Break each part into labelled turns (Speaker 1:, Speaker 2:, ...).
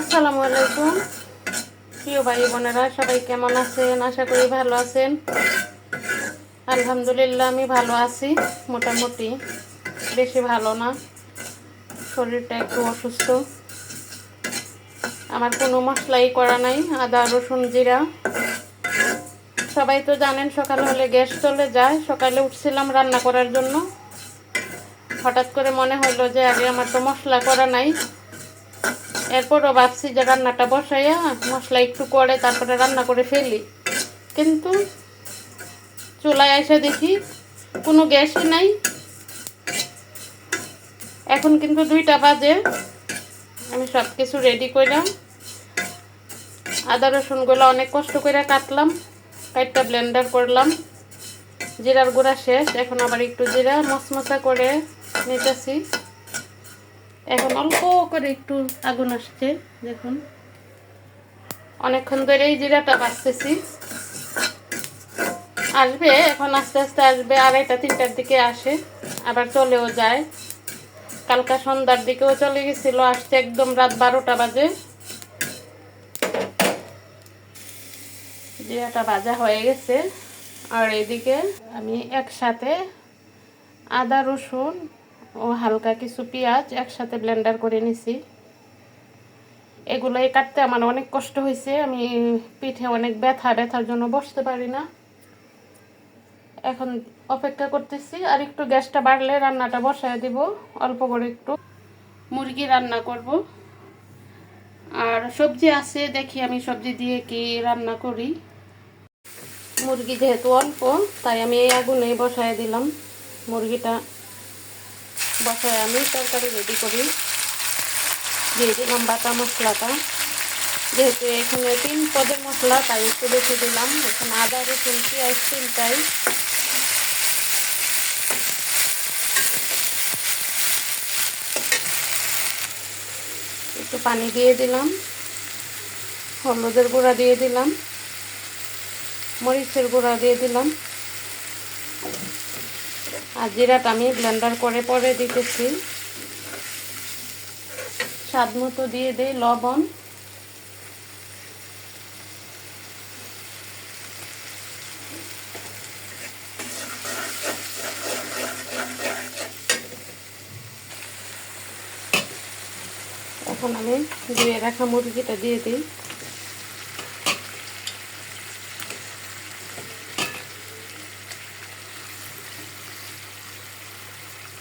Speaker 1: আসসালামু আলাইকুম প্রিয় ভাই বোনেরা, সবাই কেমন আছেন? আশা করি ভালো আছেন। আলহামদুলিল্লাহ আমি ভালো আছি, মোটামুটি, বেশি ভালো না, শরীরটা একটু অসুস্থ। আমার কোনো মশলাই করা নাই, আদা রসুন জিরা। সবাই তো জানেন সকাল হলে গ্যাস চলে যায়। সকালে উঠছিলাম রান্না করার জন্য, হঠাৎ করে মনে হলো যে আগে আমার তো মশলা করা নাই। এরপরও ভাবছি যে রান্নাটা বসাইয়া মশলা একটু করে তারপরে রান্না করে ফেলি, কিন্তু চুলায় এসে দেখি কোনো গ্যাসই নাই। এখন কিন্তু 2টা বাজে। আমি সব কিছু রেডি করলাম, আদা রসুনগুলো অনেক কষ্ট করে কাটলাম, কাটটা ব্লেন্ডার করলাম। জিরার গুঁড়া শেষ, এখন আবার একটু জিরা মশমশা করে নিতেছি। এখন অল্প করে একটু আগুন আসছে, দেখুন অনেকক্ষণ ধরেই জিরাটা বাছতেছি। আসবে এখন, আস্তে আস্তে আসবে, 2:30-3টার দিকে আসে, আবার চলেও যায়। কালকা সন্ধ্যার দিকেও চলে গেছিল, আসছে একদম রাত 12টা বাজে। জিরাটা ভাজা হয়ে গেছে। আর এদিকে আমি একসাথে আদা রসুন ও হালকা কিছু পেঁয়াজ একসাথে ব্লেন্ডার করে নিছি। এগুলোই কাটতে আমার অনেক কষ্ট হয়েছে। আমি পিঠে অনেক ব্যথার জন্য বসতে পারি না। এখন অপেক্ষা করতেছি, আর একটু গ্যাসটা বাড়লে রান্নাটা বসায় দিব। অল্প করে একটু মুরগি রান্না করব, আর সবজি আছে, দেখি আমি সবজি দিয়ে কি রান্না করি। মুরগি যেহেতু অল্প, তাই আমি এই আগুনে বসায় দিলাম। মুরগিটা বসায় আমি তরকারি রেডি করি। দিয়ে দিলাম বাটা মশলাটা, যেহেতু এখানে 3 পদের মশলা, তাই একটু বেশি দিলাম। এখানে আদা রসুন পেঁয়াজ 3টাই। একটু পানি দিয়ে দিলাম, হলুদের গুঁড়া দিয়ে দিলাম, মরিচের গুঁড়া দিয়ে দিলাম, আর জিরাটা আমি ব্লেন্ডার করে পরে দিতেছি। স্বাদ মতো দিয়ে দিই লবণ। এখন আমি ধুয়ে রাখা মুরগিটা দিয়ে দিই।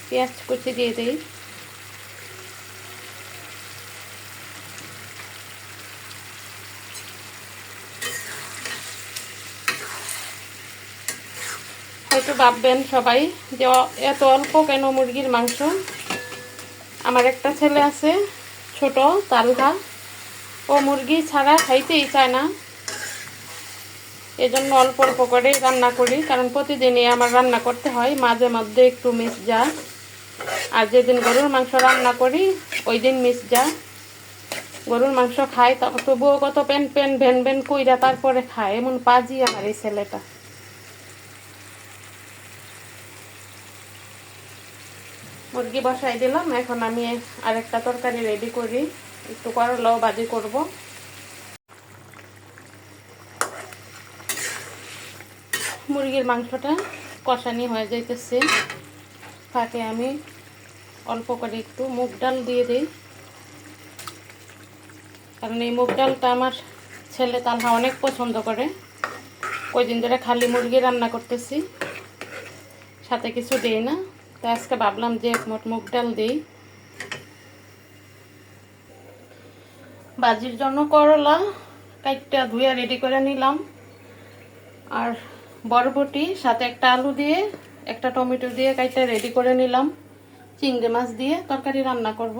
Speaker 1: পেঁয়াজ কুচি দিয়ে দিই। হয়তো ভাববেন সবাই যে এত অল্প কেন মুরগির মাংস। আমার একটা ছেলে আছে ছোট, তালহা, ও মুরগি ছাড়া খাইতেই চায় না। এজন্য অল্প অল্প করে রান্না করি, কারণ প্রতিদিনই আমার রান্না করতে হয়, মাঝে মধ্যে একটু মিস যায়। আর যেদিন গরুর মাংস রান্না করি ওই দিন মিস যায়। গরুর মাংস খায় তবুও কত প্যান ভ্যান ভ্যান কইরা তারপরে খায়, এমন পাজি আমার এই ছেলেটা। মুরগি বসাই দিলাম। এখন আমি আরেকটা তরকারি রেডি করি, একটু করলাও ভাজি করব। মুরগির মাংসটা কষানি হয়ে যাইতেছে, ফাঁকে আমি অল্প করে একটু মুগ ডাল দিয়ে দিই, কারণ এই মুগ ডালটা আমার ছেলে তালহা অনেক পছন্দ করে। কয়দিন ধরে খালি মুরগি রান্না করতেছি, সাথে কিছু দিই না, তো আজকে ভাবলাম যে একমট মুগ ডাল দিই। ভাজির জন্য করলা কাইটটা ধুয়ে রেডি করে নিলাম, আর বরবটি সাথে একটা আলু দিয়ে একটা টমেটো দিয়ে কাইটটা রেডি করে নিলাম। চিংড়ি মাছ দিয়ে তরকারি রান্না করব,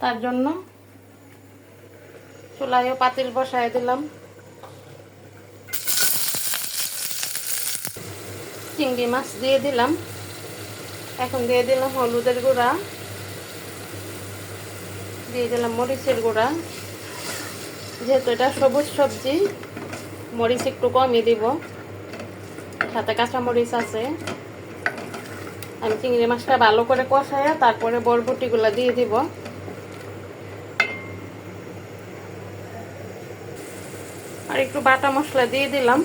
Speaker 1: তার জন্য চুলায়ও পাতিল বসায় দিলাম। চিংড়ি মাছ দিয়ে দিলাম। এখন দিয়ে দিলাম হলুদের গুঁড়া, দিয়ে দিলাম মরিচের গুঁড়া। যেহেতু এটা সবুজ সবজি, মরিচ একটু কমই দিব, সাথে কাঁচা মরিচ আছে। আমি চিংড়ি মাছটা ভালো করে কষাইয়া তারপরে বরবটিগুলো দিয়ে দিব। আর একটু বাটা মশলা দিয়ে দিলাম।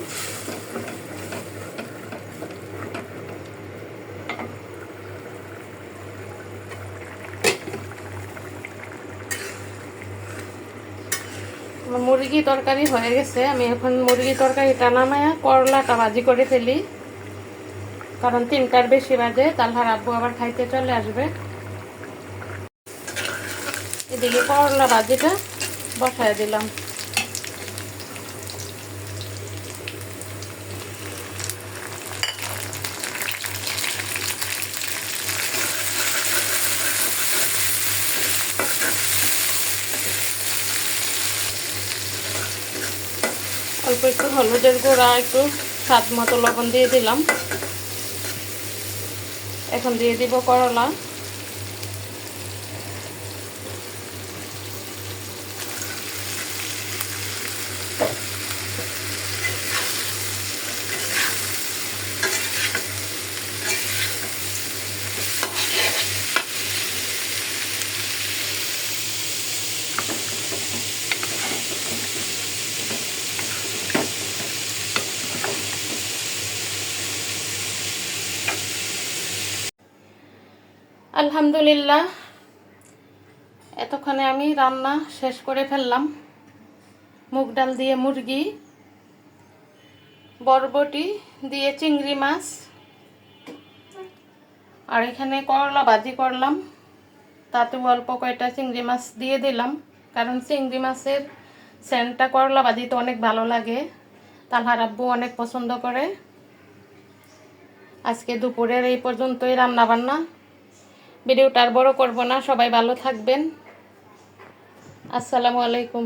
Speaker 1: মুরগি তরকারি হয়ে গেছে। আমি এখন মুরগি তরকারিটা নামায়া করলাটা ভাজি করে ফেলি, কারণ 3টার বেশি বাজে, তালহার আব্বু আবার খাইতে চলে আসবে। এদিকে করলা ভাজিটা বসায় দিলাম। অল্প একটু হলুদের গুঁড়া, একটু স্বাদ মতো লবণ দিয়ে দিলাম। এখন দিয়ে দিব করলা। আলহামদুলিল্লাহ, এতক্ষণে আমি রান্না শেষ করে ফেললাম। মুগ ডাল দিয়ে মুরগি, বরবটি দিয়ে চিংড়ি মাছ, আর এখানে করলা ভাজি করলাম। তাতে অল্প কয়টা চিংড়ি মাছ দিয়ে দিলাম, কারণ চিংড়ি মাছের সেন্টটা করলা ভাজিতে অনেক ভালো লাগে। তালহার আব্বু অনেক পছন্দ করে। আজকে দুপুরের এই পর্যন্তই রান্না বান্না। ভিডিওটা আর বড় করব না। সবাই ভালো থাকবেন। আসসালামু আলাইকুম।